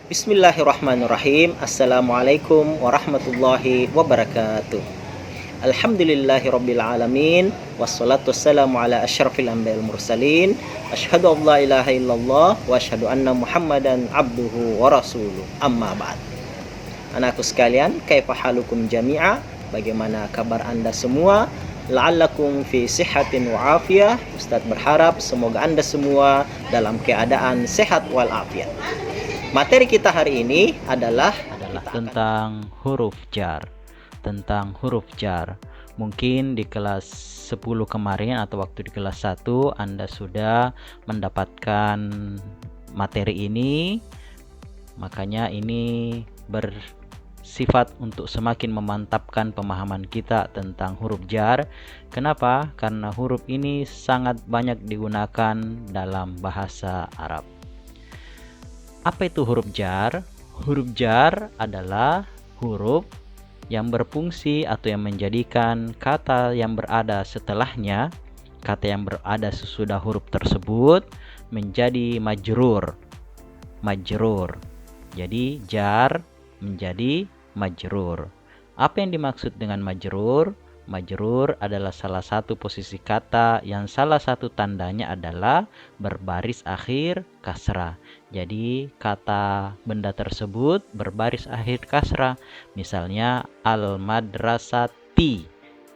Bismillahirrahmanirrahim. Assalamualaikum warahmatullahi wabarakatuh. Alhamdulillahirabbil alamin wassalatu wassalamu ala asyrafil anbiya'il mursalin. Asyhadu an la ilaha illallah wa asyhadu anna Muhammadan abduhu wa rasuluh. Amma ba'd. Anakku sekalian, kaifa halukum jami'a? Bagaimana kabar Anda semua? La'allakum fi sihatin wa afiyah. Ustaz berharap semoga Anda semua dalam keadaan sehat wal afiat. Materi kita hari ini adalah tentang huruf jar. Mungkin di kelas 10 kemarin atau waktu di kelas 1 Anda sudah mendapatkan materi ini. Makanya ini bersifat untuk semakin memantapkan pemahaman kita tentang huruf jar. Kenapa? Karena huruf ini sangat banyak digunakan dalam bahasa Arab. Apa itu huruf jar? Huruf jar adalah huruf yang berfungsi atau yang menjadikan kata yang berada setelahnya, kata yang berada sesudah huruf tersebut menjadi majrur. Jadi jar menjadi majrur. Apa yang dimaksud dengan majrur? Majrur adalah salah satu posisi kata yang salah satu tandanya adalah berbaris akhir kasrah. Jadi kata benda tersebut berbaris akhir kasrah. Misalnya al-madrasati,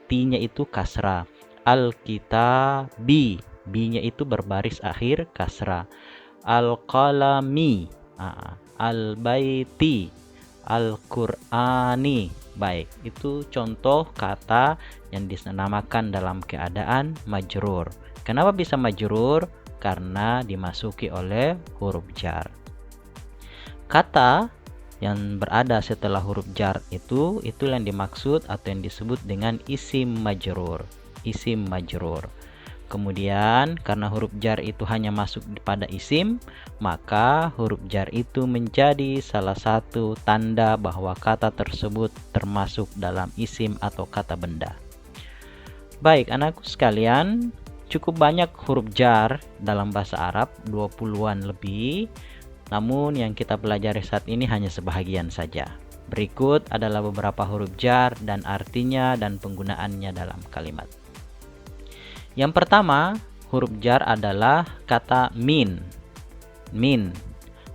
ti-nya itu kasrah. Al-kitabi, bi-nya itu berbaris akhir kasrah. Al-qalami, al-baiti, al-qur'ani. Baik, itu contoh kata yang dinamakan dalam keadaan majrur. Kenapa bisa majrur? Karena dimasuki oleh huruf jar. Kata yang berada setelah huruf jar itu yang dimaksud atau yang disebut dengan isim majrur. Kemudian karena huruf jar itu hanya masuk pada isim, maka huruf jar itu menjadi salah satu tanda bahwa kata tersebut termasuk dalam isim atau kata benda. Baik, anakku sekalian, cukup banyak huruf jar dalam bahasa Arab, 20-an lebih. Namun yang kita pelajari saat ini hanya sebahagian saja. Berikut adalah beberapa huruf jar dan artinya dan penggunaannya dalam kalimat. Yang pertama, huruf jar adalah kata min. Min.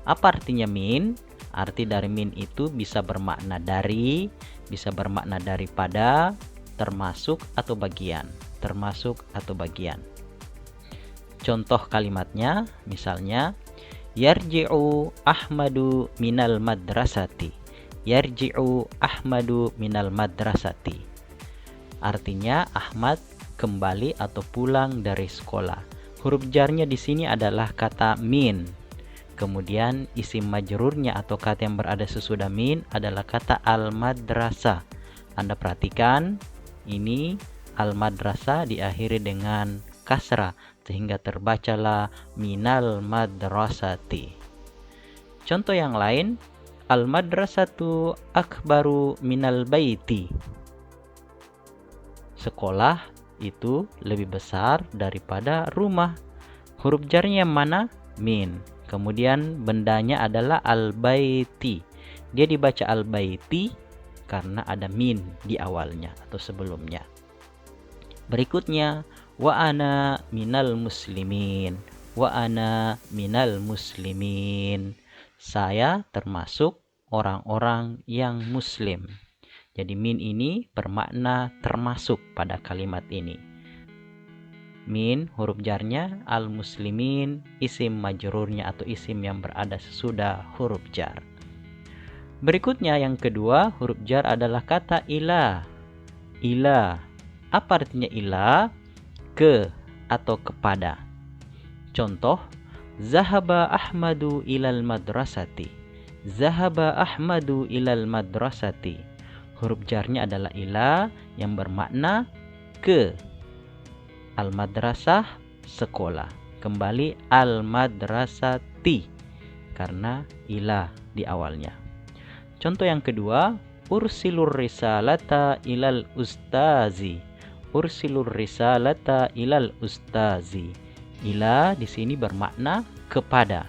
Apa artinya min? Arti dari min itu bisa bermakna dari, bisa bermakna daripada, termasuk atau bagian. Contoh kalimatnya, misalnya, yarji'u Ahmadu minal madrasati. Yarji'u Ahmadu minal madrasati. Artinya Ahmad kembali atau pulang dari sekolah. Huruf jarnya di sini adalah kata min. Kemudian isim majrurnya atau kata yang berada sesudah min adalah kata al-madrasah. Anda perhatikan, ini al-madrasah diakhiri dengan kasrah sehingga terbacalah minal madrasati. Contoh yang lain, al-madrasatu akbaru minal baiti. Sekolah itu lebih besar daripada rumah. Huruf jarnya yang mana? Min. Kemudian bendanya adalah al-baiti. Dia dibaca al-baiti karena ada min di awalnya atau sebelumnya. Berikutnya, wa ana minal muslimin. Wa ana minal muslimin. Saya termasuk orang-orang yang muslim. Jadi min ini bermakna termasuk pada kalimat ini. Min huruf jarnya, al-muslimin isim majrurnya atau isim yang berada sesudah huruf jar. Berikutnya yang kedua, huruf jar adalah kata ila. Ila. Apa artinya ila? Ke atau kepada. Contoh, zahaba Ahmadu ilal madrasati. Zahaba Ahmadu ilal madrasati. Huruf jarnya adalah ila yang bermakna ke. Al-madrasah sekolah. Kembali al-madrasati karena ila di awalnya. Contoh yang kedua, ursilur risalata ilal ustazi. Ursilur risalata ilal ustazi. Ila di sini bermakna kepada.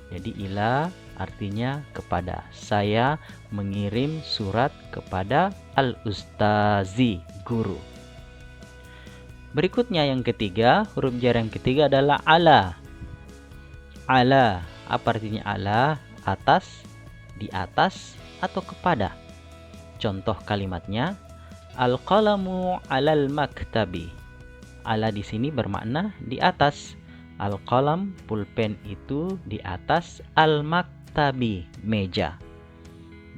Jadi ila artinya kepada. Saya mengirim surat kepada al-ustazi, guru. Berikutnya yang ketiga, huruf jar yang ketiga adalah ala. Ala, apa artinya ala? Atas, di atas, atau kepada. Contoh kalimatnya, al-qalamu alal maktabi. Ala di sini bermakna di atas. Al-qalam, pulpen itu di atas al-maktabi, meja.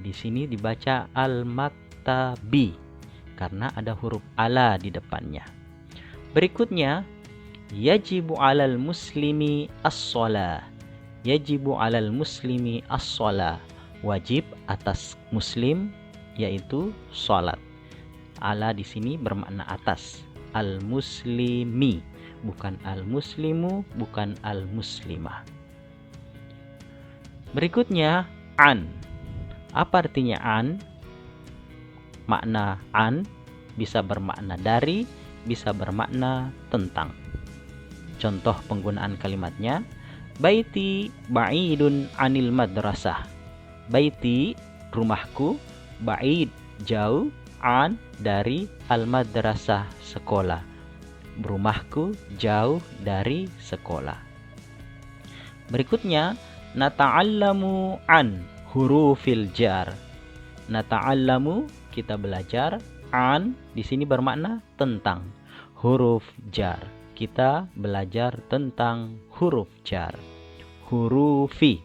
Di sini dibaca al-maktabi karena ada huruf ala di depannya. Berikutnya, yajibu alal muslimi as-shalah. Yajibu alal muslimi as-shalah. Wajib atas muslim yaitu salat. Ala di sini bermakna atas. Al-muslimi, bukan al-muslimu, bukan al-muslimah. Berikutnya, an. Apa artinya an? Makna an bisa bermakna dari, bisa bermakna tentang. Contoh penggunaan kalimatnya, baiti ba'idun anil madrasah. Baiti, rumahku, ba'id, jauh, an, dari, al-madrasah, sekolah. Rumahku jauh dari sekolah. Berikutnya, nata'allamu an hurufil jar. Nata'allamu, kita belajar. An di sini bermakna tentang. Huruf jar, kita belajar tentang huruf jar. Hurufi.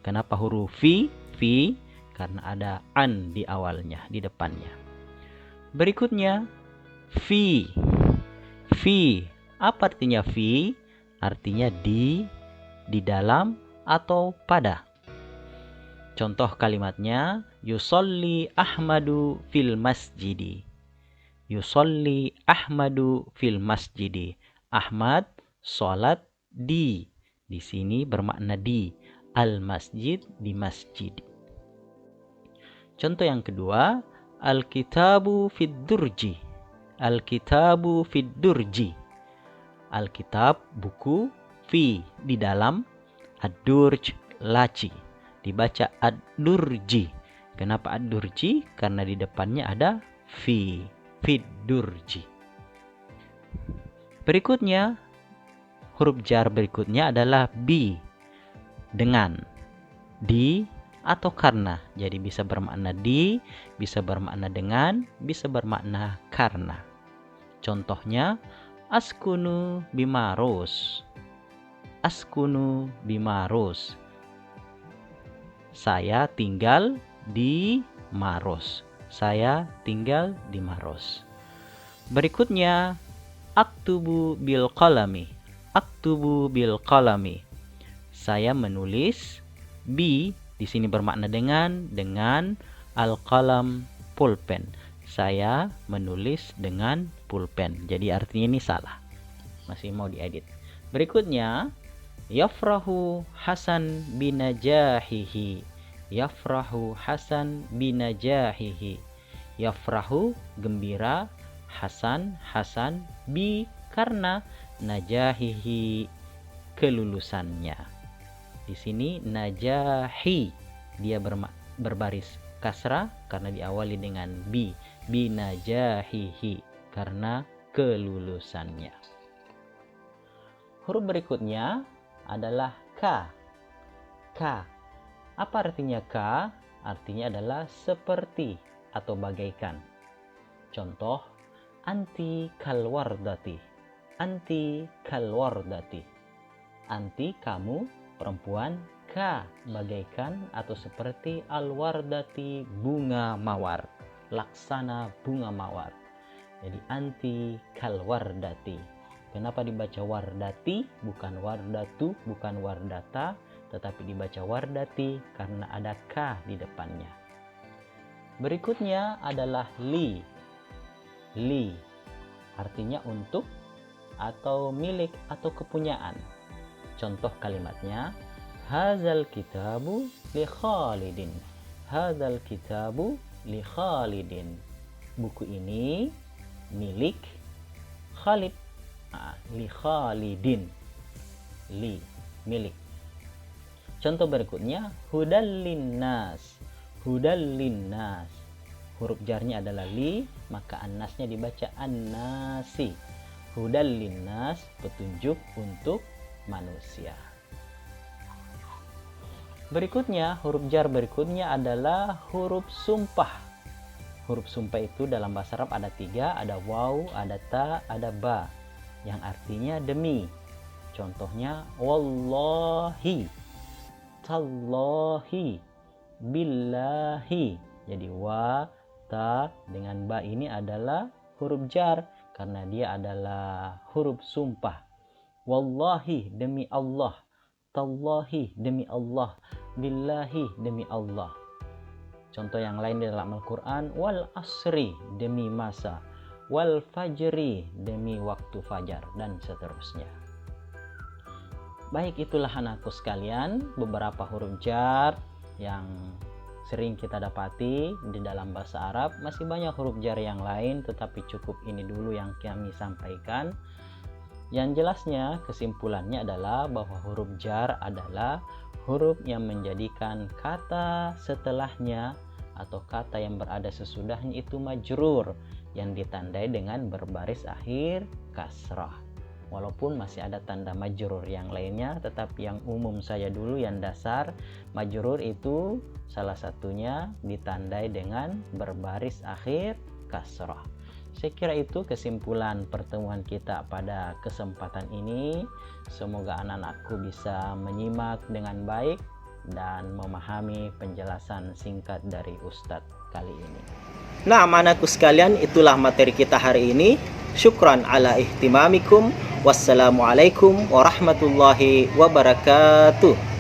Kenapa hurufi? Fi, karena ada an di awalnya, di depannya. Berikutnya, fi. Fi, apa artinya fi? Artinya di dalam, atau pada. Contoh kalimatnya, yusolli Ahmadu fil masjidi. Yusolli Ahmadu fil masjidi. Ahmad sholat di sini bermakna di. Al-masjid, di masjid. Contoh yang kedua, al-kitabu fid durji. Al-kitabu fid durji. Alkitab, buku, fi, di dalam, ad-durj, laci. Dibaca ad-durji. Kenapa ad-durji? Karena di depannya ada fi, fid durji. Berikutnya, huruf jar berikutnya adalah bi, dengan, di, atau karena. Jadi bisa bermakna di, bisa bermakna dengan, bisa bermakna karena. Contohnya, askunu bimarus. Askunu bimarus. Saya tinggal di Maros. Saya tinggal di Maros. Berikutnya, aktubu bil qalami. Aktubu bil qalami. Saya menulis. Bi di sini bermakna dengan al-qalam, pulpen. Saya menulis dengan pulpen. Jadi artinya ini salah. Masih mau diedit. Berikutnya, yafrahu Hasan binajahihi. Yafrahu Hasan binajahihi. Yafrahu, gembira. Hasan bi, karena najahihi, kelulusannya. Di sini najahi, dia berbaris kasrah karena diawali dengan bi. Binajahihi, karena kelulusannya. Huruf berikutnya adalah ka. Ka. Apa artinya ka? Artinya adalah seperti atau bagaikan. Contoh, anti kalwardati. Anti kalwardati. Anti, kamu, perempuan, ka, bagaikan atau seperti alwardati, bunga mawar. Laksana bunga mawar. Jadi anti kalwardati. Kenapa dibaca wardati, bukan wardatu, bukan wardata, tetapi dibaca wardati karena ada ka di depannya. Berikutnya adalah li. Li artinya untuk atau milik atau kepunyaan. Contoh kalimatnya, hadzal kitabu li Khalidin. Hadzal kitabu li Khalidin. Buku ini milik Khalid. Li Khalidin. Li, milik. Contoh berikutnya, hudal linnas. Hudal linnas. Huruf jarnya adalah li, maka annasnya dibaca annasi. Hudal linnas, petunjuk untuk manusia. Berikutnya, huruf jar berikutnya adalah huruf sumpah. Huruf sumpah itu dalam bahasa Arab ada 3, ada waw, ada ta, ada ba, yang artinya demi. Contohnya, wallahi, tallahi, billahi. Jadi wa, ta dengan ba ini adalah huruf jar karena dia adalah huruf sumpah. Wallahi, demi Allah. Tallahi, demi Allah. Billahi, demi Allah. Contoh yang lain di dalam Al-Quran, wal asri, demi masa. Wal fajri, demi waktu fajar, dan seterusnya. Baik, itulah anakku sekalian, beberapa huruf jar yang sering kita dapati di dalam bahasa Arab. Masih banyak huruf jar yang lain, tetapi cukup ini dulu yang kami sampaikan. Yang jelasnya, kesimpulannya adalah bahwa huruf jar adalah huruf yang menjadikan kata setelahnya atau kata yang berada sesudahnya itu majrur, yang ditandai dengan berbaris akhir kasrah. Walaupun masih ada tanda majrur yang lainnya, tetapi yang umum saya dulu yang dasar, majrur itu salah satunya ditandai dengan berbaris akhir kasrah. Saya kira itu kesimpulan pertemuan kita pada kesempatan ini. Semoga anak-anakku bisa menyimak dengan baik dan memahami penjelasan singkat dari Ustadz kali ini. Nah, anakku sekalian, itulah materi kita hari ini. Syukran ala ihtimamikum. Wassalamualaikum warahmatullahi wabarakatuh.